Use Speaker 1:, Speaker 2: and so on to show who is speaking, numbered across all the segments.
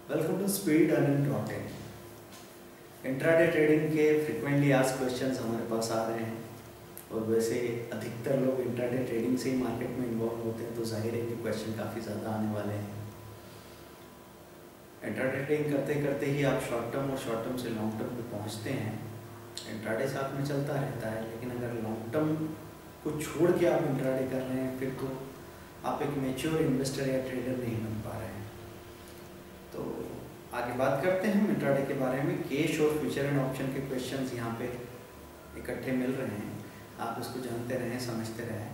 Speaker 1: Welcome to speed earning content. Intraday trading के frequently asked questions हमारे पास आ रहे हैं और वैसे अधिकतर लोग इंट्राडे ट्रेडिंग से ही मार्केट में इन्वॉल्व होते हैं, तो जाहिर है कि क्वेश्चन काफ़ी ज़्यादा आने वाले हैं। इंट्राडे ट्रेडिंग करते करते ही आप शॉर्ट टर्म और शॉर्ट टर्म से लॉन्ग टर्म पे पहुँचते हैं। इंट्राडे साथ में चलता रहता है, लेकिन अगर लॉन्ग टर्म को छोड़ के आप इंट्राडे कर रहे हैं फिर तो आप एक मैच्योर इन्वेस्टर या ट्रेडर नहीं बन पा रहे हैं। तो आगे बात करते हैं हम इंट्राडे के बारे में। कैश और फ्यूचर एंड ऑप्शन के क्वेश्चंस यहाँ पे इकट्ठे मिल रहे हैं, आप इसको जानते रहें, समझते रहें।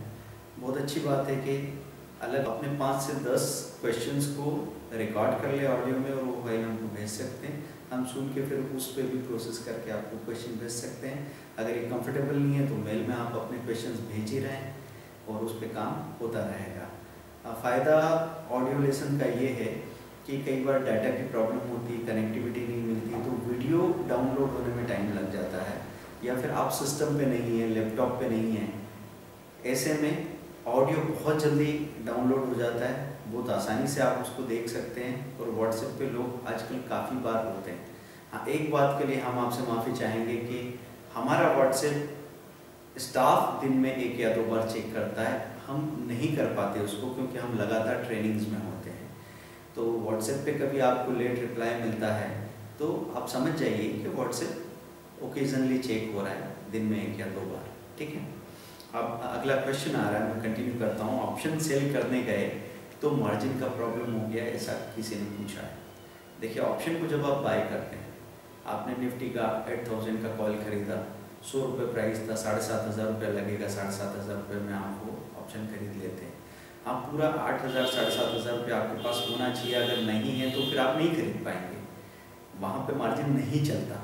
Speaker 1: बहुत अच्छी बात है कि अलग अपने 5 से 10 क्वेश्चंस को रिकॉर्ड कर ले ऑडियो में और वो फाइल हमको भेज सकते हैं। हम सुन के फिर उस पर भी प्रोसेस करके आपको क्वेश्चन भेज सकते हैं। अगर ये कंफर्टेबल नहीं है तो मेल में आप अपने क्वेश्चंस भेज ही रहें और उस पर काम होता रहेगा। फ़ायदा ऑडियो लेसन का ये है कि कई बार डाटा की प्रॉब्लम होती है, कनेक्टिविटी नहीं मिलती, तो वीडियो डाउनलोड होने में टाइम लग जाता है, या फिर आप सिस्टम पे नहीं है, लैपटॉप पे नहीं है, ऐसे में ऑडियो बहुत जल्दी डाउनलोड हो जाता है, बहुत आसानी से आप उसको देख सकते हैं। और व्हाट्सएप पे लोग आजकल काफ़ी बार होते हैं। हाँ, एक बात के लिए हम आपसे माफ़ी चाहेंगे कि हमारा व्हाट्सएप स्टाफ दिन में 1 या 2 बार चेक करता है, हम नहीं कर पाते उसको क्योंकि हम लगातार ट्रेनिंग्स में होते हैं। तो व्हाट्सएप पे कभी आपको लेट रिप्लाई मिलता है तो आप समझ जाइए कि व्हाट्सएप ओकेजनली चेक हो रहा है, दिन में 1 या 2 बार, ठीक है। अब अगला क्वेश्चन आ रहा है, मैं कंटिन्यू करता हूँ। ऑप्शन सेल करने गए तो मार्जिन का प्रॉब्लम हो गया, ऐसा किसी ने पूछा है। देखिए, ऑप्शन को जब आप बाय करते हैं, आपने निफ्टी का 8000 का कॉल खरीदा, 100 रुपये प्राइस था, 7500 रुपये लगेगा, 7500 रुपये में आप वो ऑप्शन खरीद लेते हैं। आप पूरा 8000 7500 रुपये आपके पास होना चाहिए, अगर नहीं है तो फिर आप नहीं खरीद पाएंगे, वहाँ पे मार्जिन नहीं चलता।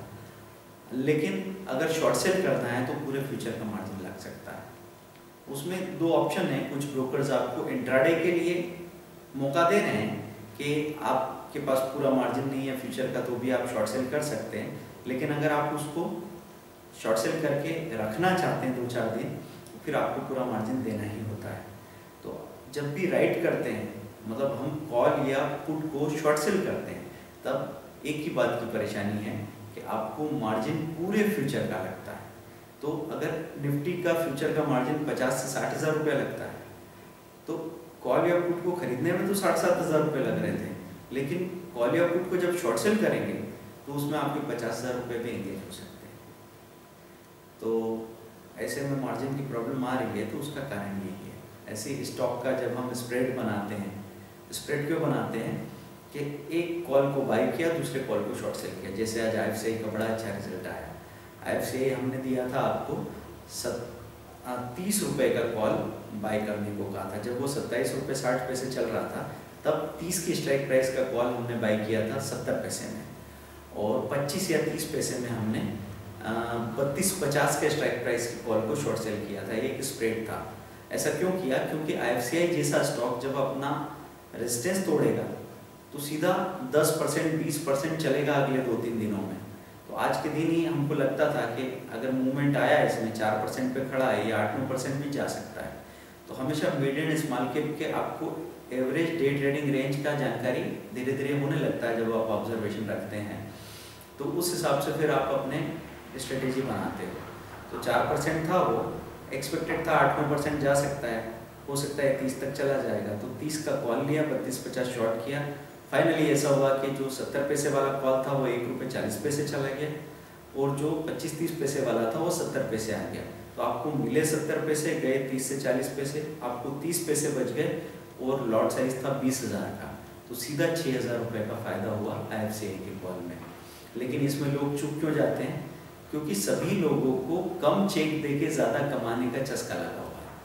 Speaker 1: लेकिन अगर शॉर्ट सेल करना है तो पूरे फ्यूचर का मार्जिन लग सकता है। उसमें 2 ऑप्शन हैं। कुछ ब्रोकर्स आपको इंट्राडे के लिए मौका दे रहे हैं कि आपके पास पूरा मार्जिन नहीं है फ्यूचर का, तो भी आप शॉर्ट सेल कर सकते हैं। लेकिन अगर आप उसको शॉर्ट सेल करके रखना चाहते हैं 2-4 दिन, तो फिर आपको पूरा मार्जिन देना ही होता है। तो जब भी राइट करते हैं, मतलब हम कॉल या पुट को शॉर्ट सेल करते हैं, तब एक ही बात की परेशानी है कि आपको मार्जिन पूरे फ्यूचर का लगता है। तो अगर निफ्टी का फ्यूचर का मार्जिन 50 से 60 हज़ार रुपया लगता है, तो कॉल या पुट को खरीदने में तो 60-70 हज़ार रुपये लग रहे थे, लेकिन कॉल या पुट को जब शॉर्ट सेल करेंगे तो उसमें आपके 50 हज़ार रुपये भी एंगेज हो सकते हैं। तो ऐसे में मार्जिन की प्रॉब्लम आ रही है, तो उसका कारण यही है। ऐसे स्टॉक का जब हम स्प्रेड बनाते हैं, स्प्रेड क्यों बनाते हैं कि एक कॉल को बाय किया, दूसरे कॉल को शॉर्ट सेल किया। जैसे आज IFCI का बड़ा अच्छा रिजल्ट आया। IFCI हमने दिया था आपको 30 रुपये का कॉल बाय करने को कहा था। जब वो 27 रुपये 60 पैसे चल रहा था, तब 30 की स्ट्राइक प्राइस का कॉल हमने बाय किया था 70 पैसे में, और 25 या 30 पैसे में हमने 32-50 के स्ट्राइक प्राइस के कॉल को शॉर्ट सेल किया था। एक स्प्रेड था। ऐसा क्यों किया? क्योंकि IFCI जैसा स्टॉक जब अपना रेजिस्टेंस तोड़ेगा तो सीधा 10% 20% चलेगा अगले 2-3 दिनों में। तो आज के दिन ही हमको लगता था कि अगर मूवमेंट आया इसमें 4% पे खड़ा है या 8-9% भी जा सकता है। तो हमेशा मिड एंड स्मॉल कैप के आपको एवरेज डे ट्रेडिंग रेंज का जानकारी धीरे धीरे होने लगता है जब आप ऑब्जर्वेशन रखते हैं, तो उस हिसाब से फिर आप अपने स्ट्रेटेजी बनाते हो। तो 4% था, वो एक्सपेक्टेड था 8-9% जा सकता है, हो सकता है 30 तक चला जाएगा। तो 30 का कॉल लिया, 32-50 शॉर्ट किया। फाइनली ऐसा हुआ कि जो 70 पैसे वाला कॉल था वो 1 रुपये 40 पैसे चला गया, और जो 25-30 पैसे वाला था वो 70 पैसे आ गया। तो आपको मिले 70 पैसे, गए 30 से 40 पैसे, आपको 30 पैसे बच गए, और लॉट साइज था 20,000 का। तो सीधा 6,000 रुपये का फ़ायदा हुआ IFCI के कॉल में। लेकिन इसमें लोग चुप क्यों जाते हैं? क्योंकि सभी लोगों को कम चेक देके ज़्यादा कमाने का चस्का लगा हुआ है,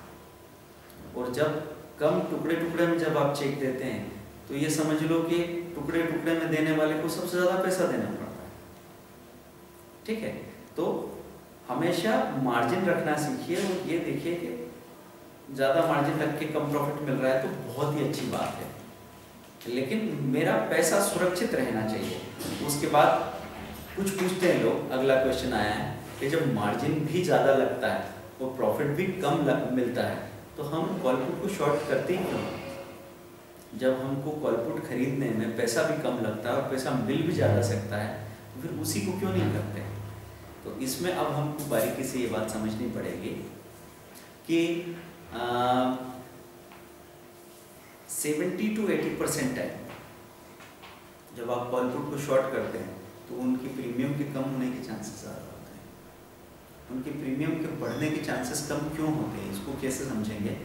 Speaker 1: और जब कम टुकड़े टुकड़े में जब आप चेक देते हैं तो ये समझ लो कि टुकड़े टुकड़े में देने वाले को सबसे ज़्यादा पैसा देना पड़ता है, ठीक है। तो हमेशा मार्जिन रखना सीखिए, और ये देखिए कि ज़्यादा मार्जिन रख के कम प्रॉफिट मिल रहा है तो बहुत ही अच्छी बात है, लेकिन मेरा पैसा सुरक्षित रहना चाहिए। उसके बाद कुछ पूछते हैं लोग, अगला क्वेश्चन आया है कि जब मार्जिन भी ज़्यादा लगता है और प्रॉफिट भी कम मिलता है, तो हम कॉल पुट को शॉर्ट करते ही क्यों? जब हमको कॉल पुट खरीदने में पैसा भी कम लगता है और पैसा मिल भी ज़्यादा सकता है, तो फिर उसी को क्यों नहीं करते? तो इसमें अब हमको बारीकी से ये बात समझनी पड़ेगी कि 70 to 80% टाइम जब आप कॉल पुट को शॉर्ट करते हैं तो उनकी प्रीमियम के कम होने के चांसेस ज़्यादा होते हैं। उनके प्रीमियम के बढ़ने के चांसेस कम क्यों होते हैं, इसको कैसे समझेंगे?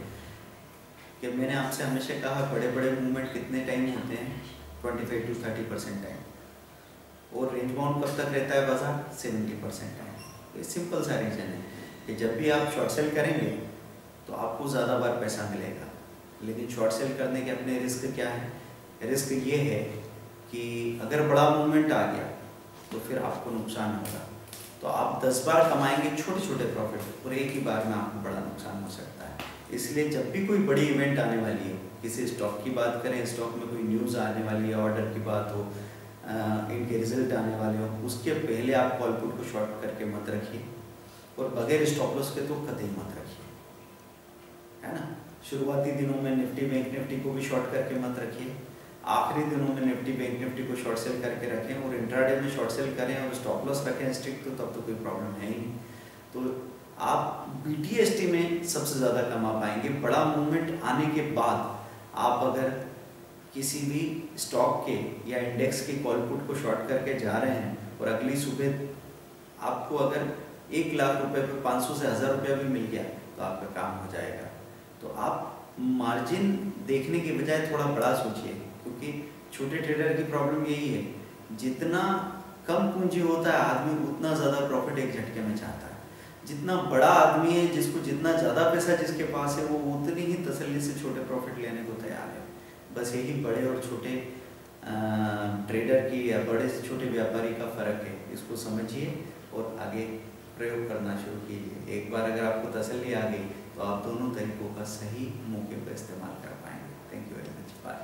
Speaker 1: कि मैंने आपसे हमेशा कहा बड़े बड़े मूवमेंट कितने टाइम होते हैं, 25 to 30% टाइम, और रेंज बाउंड कब तक रहता है बाजार? 70% टाइम। तो सिंपल सा रीजन है कि जब भी आप शॉर्ट सेल करेंगे तो आपको ज़्यादा बार पैसा मिलेगा, लेकिन शॉर्ट सेल करने के अपने रिस्क क्या है? रिस्क ये है कि अगर बड़ा मूवमेंट आ गया तो फिर आपको नुकसान होगा। तो आप 10 बार कमाएंगे छोटे छोटे प्रॉफिट और एक ही बार में आपको बड़ा नुकसान हो सकता है। इसलिए जब भी कोई बड़ी इवेंट आने वाली हो, किसी स्टॉक की बात करें, स्टॉक में कोई न्यूज़ आने वाली है, ऑर्डर की बात हो, इनके रिजल्ट आने वाले हो, उसके पहले आप कॉल पुट को शॉर्ट करके मत रखिए और बगैर स्टॉप लॉस के तो कतई मत रखिए, है ना। शुरुआती दिनों में निफ्टी बैंक निफ्टी को भी शॉर्ट करके मत रखिए, आखिरी दिनों में निफ्टी बैंक निफ्टी को शॉर्ट सेल करके रखें और इंट्राडे में शॉर्ट सेल करें और स्टॉप लॉस रखें स्ट्रिक्ट, तो तब तो कोई प्रॉब्लम है ही नहीं। तो आप BTST में सबसे ज़्यादा कमा पाएंगे। बड़ा मूवमेंट आने के बाद आप अगर किसी भी स्टॉक के या इंडेक्स के कॉल पुट को शॉर्ट करके जा रहे हैं और अगली सुबह आपको अगर 1 लाख रुपए पे 500 से 1000 रुपया भी मिल गया तो आपका काम हो जाएगा। तो आप मार्जिन देखने के बजाय थोड़ा बड़ा सोचिए, क्योंकि छोटे ट्रेडर की प्रॉब्लम यही है, जितना कम पूंजी होता है आदमी उतना ज़्यादा प्रॉफिट एक झटके में चाहता है। जितना बड़ा आदमी है, जिसको जितना ज़्यादा पैसा जिसके पास है, वो उतनी ही तसल्ली से छोटे प्रॉफिट लेने को तैयार है। बस यही बड़े और छोटे ट्रेडर की या बड़े से छोटे व्यापारी का फ़र्क है। इसको समझिए और आगे प्रयोग करना शुरू कीजिए। एक बार अगर आपको तसल्ली आ गई तो आप दोनों तरीकों का सही मौके पर इस्तेमाल कर पाएंगे। Thank you very much. Bye.